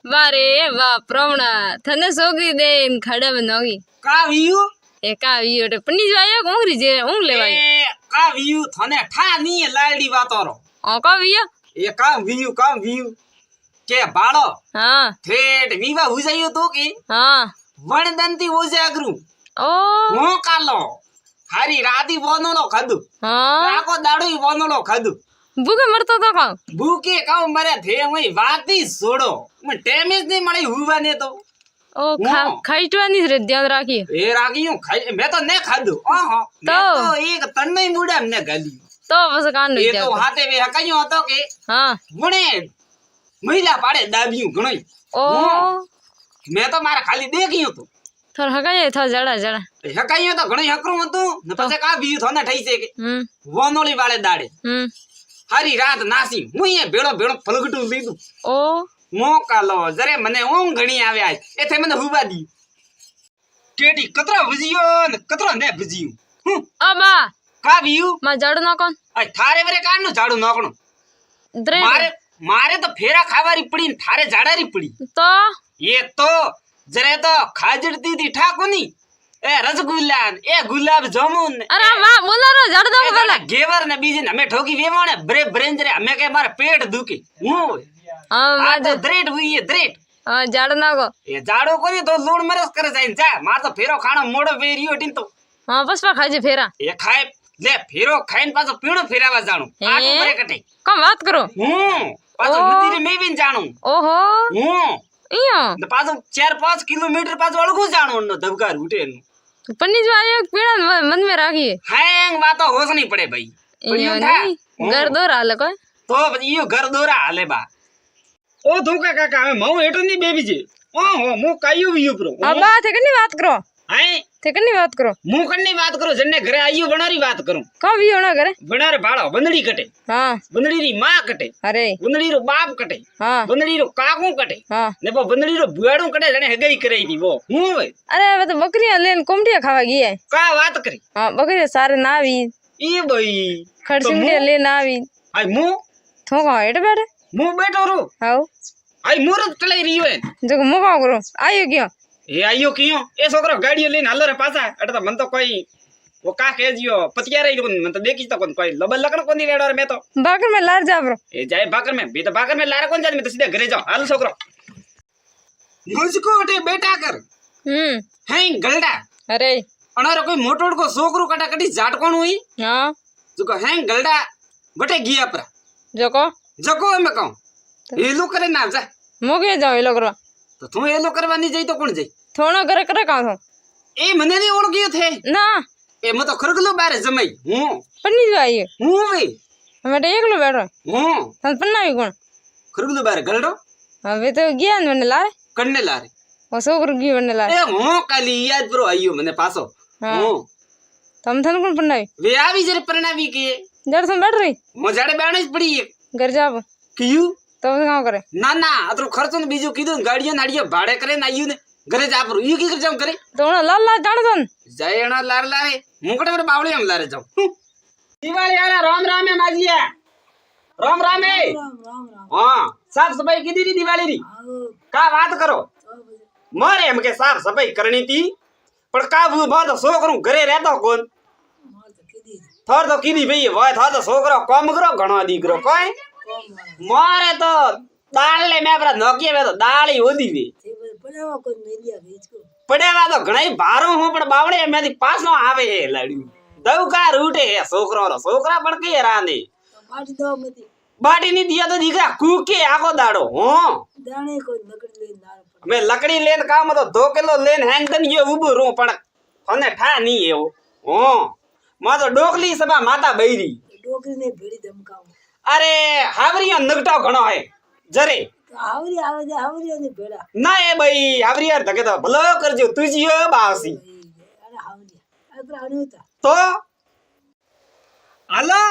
વારે વાહ પ્રવણા થને સોગી દે ખડા નોગી કા વિયુ એ કા વીયો એટલે પની જાયો ઊંઘરી જે ઊંઘ લેવાય એ કા વિયુ થને ઠા ની લાડી વાતોરો કા વીયો એ કા વિયુ કે બાળો હા થેટ વિવા ઉજાયો તો કે હા વણદંતી ઉજાગરું ઓ હું કાલો હારી રાતી બોનોલો ખાધું હા આખો દાડો બોનોલો ખાધું ભૂખે મરતો તો કા ભૂકે કાઉ મરે થે હું વાતી છોડો મને ટેમેજ નહીં મળી હુવાને તો ઓ ખાઈટવાની રે ધ્યાન રાખી એ રાગીયું ખાઈ મેં તો ને ખાધું ઓહો મેં તો એક તન્નઈ મુડા ને ગાલી તો બસ કાન એ તો હાથે વે હકાયો હતો કે હા વણે મહિલા પાડે દાબિયું ઘણોય ઓ મેં તો મારા ખાલી દેખ્યું હતું થોર હકાય થો જડા હકાયો તો ઘણોય હકરું હતું ને પછી કા બીયું થોને ઠઈ છે કે વનોળી વાળે દાડે હારી રાત નાસી હું એ ભેળો ફલગટું લીધું ઓ મોકાલો જરે મને ઊંઘ ઘણી આવે આજ એથે મને હુવા દી ટેટી કતરા ભજીયો ને કતરા ને ભજીયું અબા કા બીયું માં જડ નો કોણ આ થારે વરે કાનું ઝાડુ નાખણું દ્રે મારે તો ફેરા ખાવારી પડી ને થારે ઝાડારી પડી તો એ તો જરે તો ખાજડતી દી ઠાકોની એ રસગુલ્લા એ ગુલાબ જામુન અરે વાહ બોલારો જડ દો પેલા ગેવર ને બીજી ને અમે ઠોકી વેવાણે બ્રેન્જરે અમે કે મારે પેટ દુખી હું હા આ તો દ્રેટ હુઈ દ્રેટ હા જડ નાખો એ જાડો કોઈ તો લૂણ મરસ કરે જાય ને જા માર તો ફેરો ખાણો મોડો વેર્યો ટીન તો હા પસપા ખાજે ફેરા એ ખાય લે ફેરો ખાઈને પાછો પીણો ફેરાવા જાણું આટું કરે કટે કમ વાત કરો પાછો નદીરે મેવીને જાણું ઓહો ઈયો ને પાછો 4-5 કિલોમીટર પાછો અળગું જાણું નો ધબકાર ઉઠે નું પન્ની જો આયો પીણા મન મે રાખી હેંગ વાતો હોશ નહીં પડે ભાઈ ઈયો નહીં ઘર દોર હાલે કોઈ તો પછી ઈયો ઘર દોરા હાલે બા ઓ ધોકા કાકા હવે મઉ હેઠો ની બેબી છે ઓહો મુ કાયું વિયુ પ્રો અબા તે કની વાત કરો હાય તે કની વાત કરો મુ કની વાત કરું જને ઘરે આયું વણારી વાત કરું કા વિયો ના ઘરે વણારે ભાળો બંદડી કટે હા બંદડી રી માં કટે અરે બંદડી રો બાપ કટે હા બંદડી રો કાકુ કટે હા ને બંદડી રો ભુવાડું કટે જને હગાઈ કરાઈ દી વો હું ભાઈ અરે હવે તો બકરીયા લઈને કોમડિયા ખાવા ગયા કા વાત કરી હા બકરીયા સારે ના આવી ઈ ભાઈ ખડસિંગડિયા લઈને આવી આય મુ થોકા હેઠ બેઠે મુ બેઠો રો હાઉ આય મુરત કલાઈ રહ્યો હે જો મુકા કરો આયો ગયો એ આયો કિયો એ છોકરો ગાડીઓ લઈને હાલો રે પાછા એટલે તો મન તો કોઈ વો કા કેજીઓ પતિયા રહી મન તો દેખી તો કોઈ લબલ લકણ કોની રેડો રે મે તો બાકર में लार जा ब्रो ए जाए भाकर में भी तो भाकर में लारे कौन जाने मैं तो सीधा घरे जाओ हाल छोकरो मुझको उठे बेटा कर हैं गलडा अरे अनारो कोई मोटोड़ को छोकरो कटा कटी जाट कौन हुई हां जो को हैं गलडा बटे गिया पर जको मैं कहूं ये लो करे ना जा मोगे जाओ ये लो करवा तो तू ये लो करवानी जाई तो कौन जाई थोड़ा करे करे का हो ए मने नहीं ओळख्यो थे ना ए मत तो खरगलो बारे जमाई हूं पन्नी जो आई हूं वे हमें तो एकलो बैठो हूं तन पन्ना भी कोण खरगलो बारे गलडो હવે તો ગયા મને લારે कन्ने लारे ઓ છોકરો ગયો મને લારે ए हूं काली याद प्रो आयो मने पासो हूं તમ થન કોણ પન્નાવી वे आवी जरे परणावी के જડ સમ બેઠ રહી મોજાડે બેણે જ પડી ઘર જાવ કયું તો કામ કરે ના ના અતરો ખર્ચો ને બીજું કીધું ગાડીઓ નાડીઓ ભાડે કરે ને આયું ને ઘરે જ આપરું ઈ કી કર જાવ કરે તો લાલ લાલ જાણ દન જયણા લાર લારે મુકડે પર બાવળી એમ લારે જાવ દિવાળી આલા રામ રામ એ માજીયા રામ રામ એ हां साफ सफाई कीधी री दिवाली री का बात करो मारे हम के साफ सफाई करनी थी पर का बात सो करूं घरे रहता कौन थोर तो कीधी भई वाय था तो छोकरो काम करो घणो दीकरो कोई मारे तो दाल ले मैं पर नोकिया में तो दाल ही होदी वे पड़ेवा तो घणाई भारो हूं पण बावड़े में पास नो आवे है लाड़ी दवका रूटे है छोकरा पण के रांदे बाटी नहीं दिया तो दीकरा कूके आको दाड़ो हो दाणे को लकड़ी ले नार मैं लकड़ी लेन काम तो 2 किलो लेन हैंग दन ये उबो रो पण होने ठा नहीं है हो मा तो डोकली सभा माता बैरी डोकरी ने भेड़ी धमकाओ अरे हावरिया नगटा घणो है जरे हावरी हावरी ने भेड़ा ना ए भाई हावरिया धके तो भलो करजो तुजियो बासी अरे हावरी अगर अणुता तो हेलो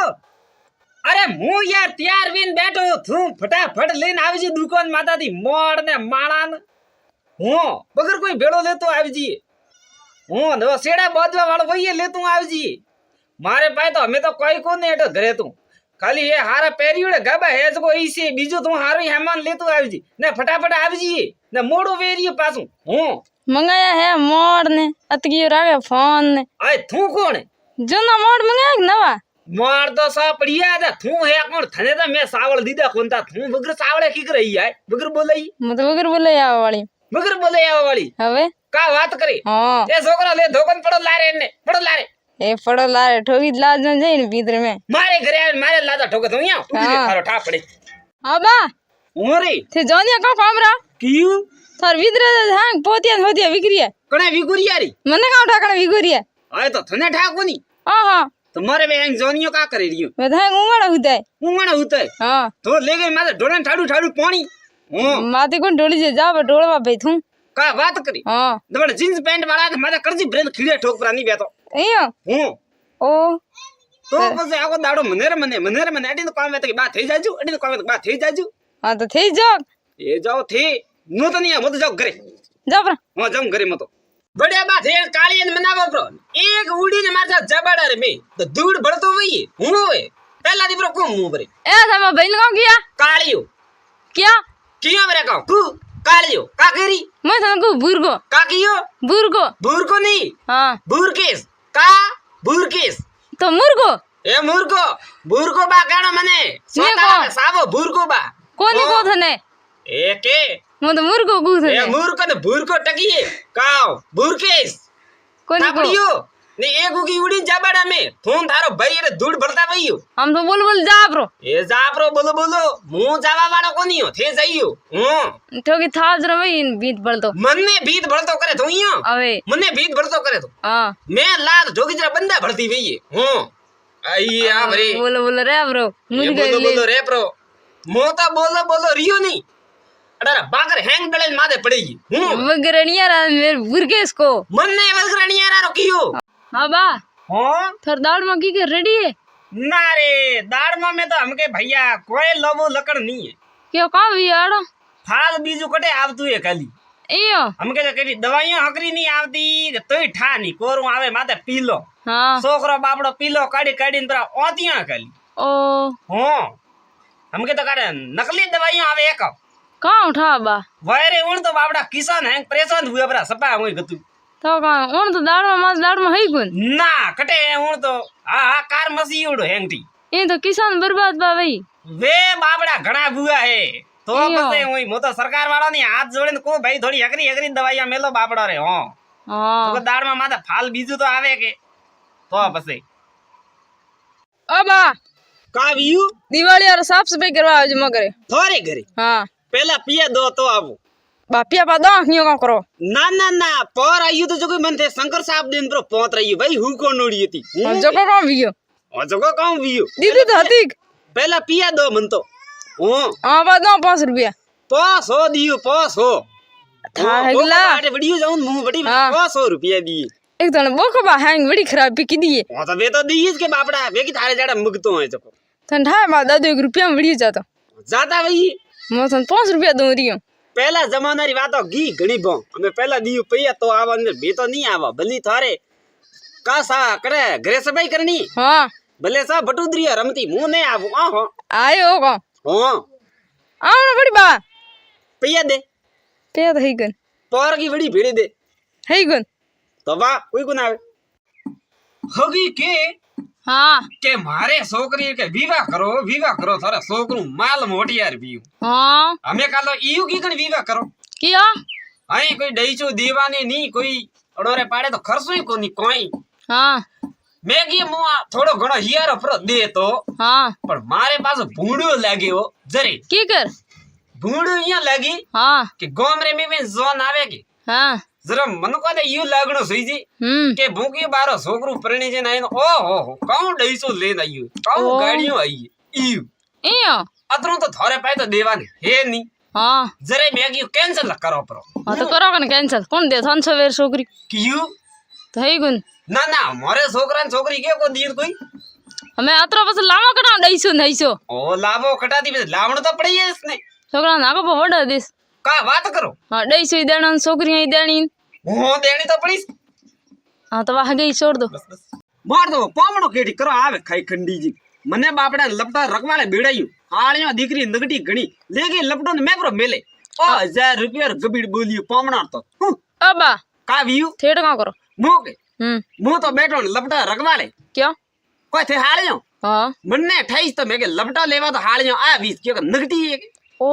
अरे मु यार तैयार वीन बैठो थू फटाफट लेने आवी जी दुकान माता दी मोड़ ने माणान हूं बगर कोई भेड़ो लेतो आवी जी हूं नो सेड़ा बाजवा वालो वही लेतो आवी जी मारे पाए तो हमें तो कोई को नहीं एटो घरे तू ખાલી એ હારા પહેર્યું ને ગાબા હેજ કો ઈસે બીજું તું હારું હેમાન લેતું આવજી ને ફટાફટ આવજી ને મોડું વેર્યું પાછું હું મંગાયા હે મોડ ને અતકી રાગે ફોન ને આ તું કોણ જૂના મોડ મંગાયા કે નવા માર તો સા પડિયા હતા તું હે કોણ થને તો મેં સાવળ દીધા કોનતા તું વગર સાવળે કી કરી આય વગર બોલાઈ હું તો વગર બોલે આવા વાળી વગર બોલે આવા વાળી હવે કા વાત કરી હા એ છોકરા લે ધોકન પડો લારે ને પડો લારે એ ફળો લારે ઠોકી જ લાજ જઈને ભીતર મેં મારે ઘરે આવે મારે લાદા ઠોકે તું અહીંયા ઉભી હા. થારો ઠા પડે હા બા ઉમરી તે જોનિયા કો કામરા કીયું થાર વિદ્ર હાંગ પોતિયા હોતિયા વિકરીયા કણે વિગુરિયારી મને કામ ઠાકણા વિગરીયા આ તો થને ઠાકોની હા હા તમારે વે એંગ જોનિયો કા કરી રહ્યો બધા ઉમાડા ઉતાય ઉંગણા ઉતય હા તો લેગે મારે ઢોળન ઠાડુ ઠાડુ પાણી હું માથે કોણ ઢોળી છે જાવ ઢોળવા ભાઈ તું કા વાત કરી હા તમારે જીન્સ પેન્ટ વાળા મારે કરજી બ્રેન ખીડે ઠોકરા ની બેતો અહીંયા હું ઓ તો પછી આખો દાડો મને અડી તો કામ કે બા થઈ જાજુ અડી તો કામ બા થઈ જાજુ હા તો થઈ જાવ એ જાઓ થી નો તો નહીં મત જાવ ઘરે જાવ પ્રા હું જાઉં ઘરે મતો બડ્યા બા થે કાળી ને મનાવો પ્રો એક ઉડી ને માથા જબાડા રે મે તો ધૂળ ભળતો વઈએ હું હોય પહેલા દી પ્રો કોમ હું ભરે એ તમે ભાઈ કામ કિયા કાળિયો ક્યાં કિયો બરે કા કુ કાળિયો કા કરી मैं तने को बुरगो કા કિયો ભૂરકો નહીં हाँ ભૂરકેસ કા ભૂરકેસ तो मुर्गो એ ભૂરકો બા કાણો મને સોતારા સાવો ભૂરકો બા कोनी को थने એ કે मैं तो मुर्गो को એ थने મૂર્ખ ને ભૂરકો ટકીએ કાવ ભૂરકેસ कोनी को તાપડિયો ને એક ઉગી ઉડી જાબાડા મે તું તારો ભાઈ એટલે ધૂળ ભરતા વઈયો हम तो बोल जा ब्रो એ જાપરો બોલો હું જાવા વાળો કોનીયો થે જઈયો હું ठोकी था जरा भाई बीत पड़ तो મને ભીત ભળતો કરે તું અહીંયા अवे મને ભીત ભળતો કરે તું हाँ મેં લાદ જોગી જરા બંદા ભળતી વઈએ હું આઈ આ ભરી बोलो रे ब्रो मुर्गा બોલો રે પ્રો મોતા બોલો रियो नहीं अरे बागर हैंग डले मादे पड़ेगी हूं वगरनिया रा मेरे बुरगेस को मन्ने वगरनिया रा कियो हाँ बा हो थर दाल में की रेडी है ना रे दाड़ में तो हमके भैया कोई लोबो लकड़ नहीं है क्यों काम भी आड़ो फाल बीजू कटे आवतू है खाली एयो हमके तो केटी दवाइयां हकरी नहीं आवती तोय ठा नहीं कोरू आवे माथे पीलो हाँ छोकरो बापड़ो पीलो काढ़ी तरा ओतिया खाली ओ हो हमके तो काढ़े नकली दवाइयां आवे एक कहाँ उठा बा वायरे उण तो बापड़ा किसान है परेशान हुए बरा सपा होई गतु तो कहाँ उन तो दाड़ में है कौन ना कटे उण तो हा कार मसी उड़ हेंगटी ये तो किसान बर्बाद बा भाई वे बापड़ा घना बुआ है तो इयो। पसे हुई मो तो सरकार वाला नहीं हाथ जोड़े को भाई थोड़ी हकरी दवाइयां मेलो बापड़ा रे हो हाँ तो दाड़ में माथा फाल बीजू तो आवे के तो पसे अब का वियू दिवाली और साफ सफाई करवा आज मगरे थोरे घरे हाँ पहला पिया दो तो आबो बापिया पा दो क्यों का करो ना पर आयु तो जो कोई मन थे शंकर साहब दिन पर पहुंच रही भाई हु को नोड़ी थी जो को काम वियो और जगह कहूं वियू दीदी तो हतीक पहला पिया दो मन तो ओ हाँ बा दो 5 रुपया पास हो दियो पास हो था हगला वीडियो जाऊं मुंह बड़ी हाँ। 500 रुपया दिए एक तो बोको बा हैंग बड़ी खराब पिकी दिए ओ तो वे तो दिए के बापड़ा वे की थारे जाड़ा मुगतो है जको ठंडा बा दादू 1 रुपया में वीडियो जाता ज्यादा वही मैं तो 5 रुपया दूं रही हूं पहला जमाना री बातो घी घणी बो हमें पहला दियो पैया तो आवा अंदर बे तो नहीं आवा भली थारे का सा करे घरे सफाई करनी हाँ भले सा बटुदरिया रमती मुंह नहीं आवो आहो आयो को हां आवना बड़ी बा पैया दे पे तो है गन पर की बड़ी भीड़ दे है गन तो वाह कोई को ना आवे होगी के हाँ के मारे छोकरी के विवाह करो थारा छोकरू माल मोटियार बीयू हाँ हमें कालो ईयू की कण विवाह करो किया आई कोई डईचो दीवानी नहीं कोई अडोरे पाड़े तो खर्चो ही कोनी कोई हाँ मैं की मुआ थोड़ो घणो हियारो पर दे तो हाँ पर मारे पास भूंडो लाग्यो जरे की कर भूंडो यहाँ लगी हाँ कि गोमरे में जोन आवे की हाँ जरा मन को दे यू लागणो सही जी के भूकी बारो छोकरू परणी जे नाइन ओ हो काऊ डईचो लेन आयो काऊ ओ। गाड़ियों आई ईयू इयो अतरू तो थारे पाए तो देवाने हे नी हाँ जरे मैं की कैंसिल करो परो हाँ तो करो कन कैंसिल कौन दे थान सवेर छोकरी क्यों तो है गन ना मोरे छोकरा ने छोकरी के को दिए कोई हमें अतरो बस लामा कटा ढईसो ओ लाभो कटाती बस लावण तो पड़ी है इसने छोकरा नाको पर वड़ा देस का बात करो हाँ 250 देना छोकरी ही देनी हो देनी तो पड़ी हाँ तो वहाँ गई छोड़ दो बस मार दो पामणो केटी करो आवे खाई खंडी जी મને બાપડા લપટા રકવાલે બેડાયું હાળિયો દીકરી નગટી ઘણી લેગી લપટો ને મેપરો મેલે 1000 રૂપિયા ગબીડ બોલ્યું પામણા તો અબા કા વિયું થેડ કા કરો મોકે હમ તો બેઠો ને લપટા રકવાલે ક્યાં કોઈ થે હાળિયો હા મને 28 તો મેં કે લપટા લેવા તો હાળિયો આ 20 કે નગટી હે ઓ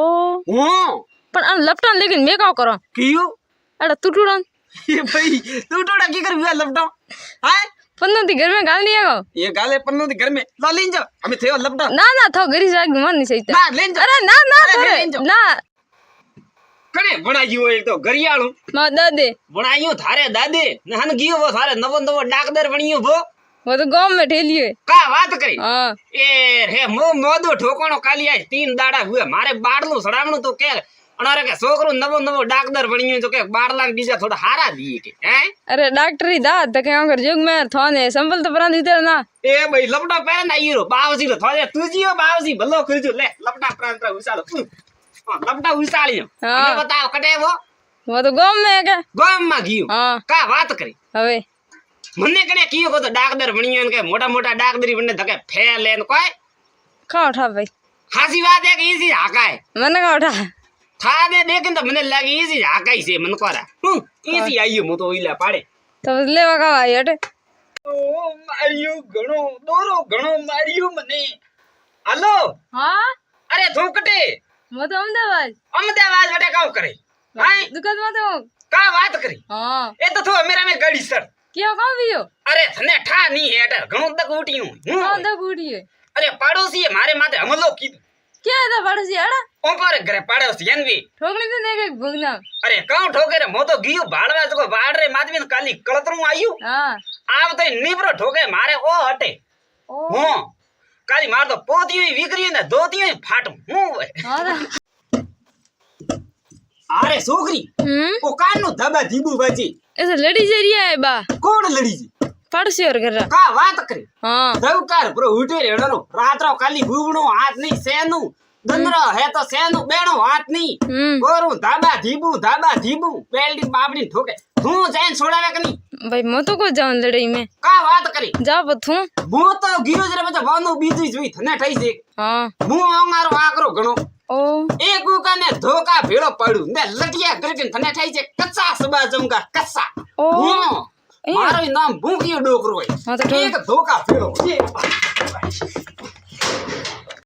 હું પણ આ લપટાન લેકિન મે કા કરો કીયું અરે તુટુડન એ ભાઈ તું ટોડા કી કરવી લપટો હા પન્નો થી ઘર में गाल नहीं आगो ये गाले पन्नो दी घर में ला लेन जा हमें थे लपटा ना ना थो गरी जाग मन नहीं सही ना लेन जा अरे ना ना अरे, थोड़े लेन जाओ। ना कने बनाई एक तो गरियाळू मां दादे बनायो थारे दादे ने हन गियो वो थारे नवो नवो डाकदर बनियो वो तो गांव में ठेली है का बात करी हां ए रे मो मोदो ठोकणो काली आज 3 दाड़ा हुए मारे बाड़लू सडावणो तो के अनारे के छोकरो नवो नवो डाकदर बनियो तो के बाड़ला बीजा थोड़ा हारा दी के हैं अरे डॉक्टर ही दाद तके अंगर जुग में थाने संभल तो परान इधर ना ए भाई लपटा पहन ना हीरो बावजी तो थारे तुजियो बावजी भलो करजो ले लपटा प्रांत उसालो हां लपटा उसालियो हाँ। हमें बताओ कटे वो तो गांव में है क्या गाम में गियो हां का बात करी हवे મને કને કીયો કો તો ડાકદર બણ્યો ને કે મોટા મોટા ડાકદરી બને ધકે ફેલ લેન કોઈ का उठा भाई હાસી વાત હે કે ઈસી હાકાય मैंने का उठा થા દે દેખન તો મને લાગે ઈસી હાકાય છે મન કોરા ઈસી આયો મો તો ઈલા પાડે तो लेवा का भाई हटे ઓ માર્યો ઘણો દોરો ઘણો માર્યો મને હાલો हां અરે ધોકટે वो तो अहमदाबाद અમદાવાદ વટે કાવ કરે હાય दुकान में तो કા વાત કરી हां એ તો થો મેરા મે ગાડી સર क्या कहां भी हो અરે થને ઠા ની હેટર ઘણો તક ઉઠ્યું हां द बूढ़ी है અરે પાડોશી મારે માથે હમલો કીધું क्या था पड़ोसी अड़ा ઓપર ઘરે પાડોશી એનવી ठोकने तो देखे भूगना अरे कौन ठोके रे मो तो गियो भाड़वा तो भाड़ रे मादमी ने काली कळतरू आयु हां आव तो नीबरो ठोके मारे ओ हटे ओ हो काली मार तो पोती हुई विकरी ने दोती हुई फाट हूं हां अरे सोकरी ओ कान नो धबा जीबू बाजी ऐसे लड़ी जरिया है बा कोण लड़ी जी पड़ोसी और कर रहा का बात करे हां दवकार ब्रो उठे रेड़नो रातरो काली गुगणो हाथ नहीं सेनु दंदरो है तो सेनु बेणो हाथ नहीं गोरू धाबा धीबू बेल्डी बाबड़ी ठोके तू जैन छोड़ावे कनी भाई मैं तो को जाऊं लड़ाई में का बात करी जा बथू मु तो गियो जरे बचा वानो बीजी जुई थने ठई से हां मु अंगारो आकरो घणो ओ एक उका ने धोका भेड़ो पड़ू ने लटिया करके थने ठई से कच्चा सबा जमका कच्चा ओ मारो नाम भूखियो डोकरो है हां तो एक धोका भेड़ो ये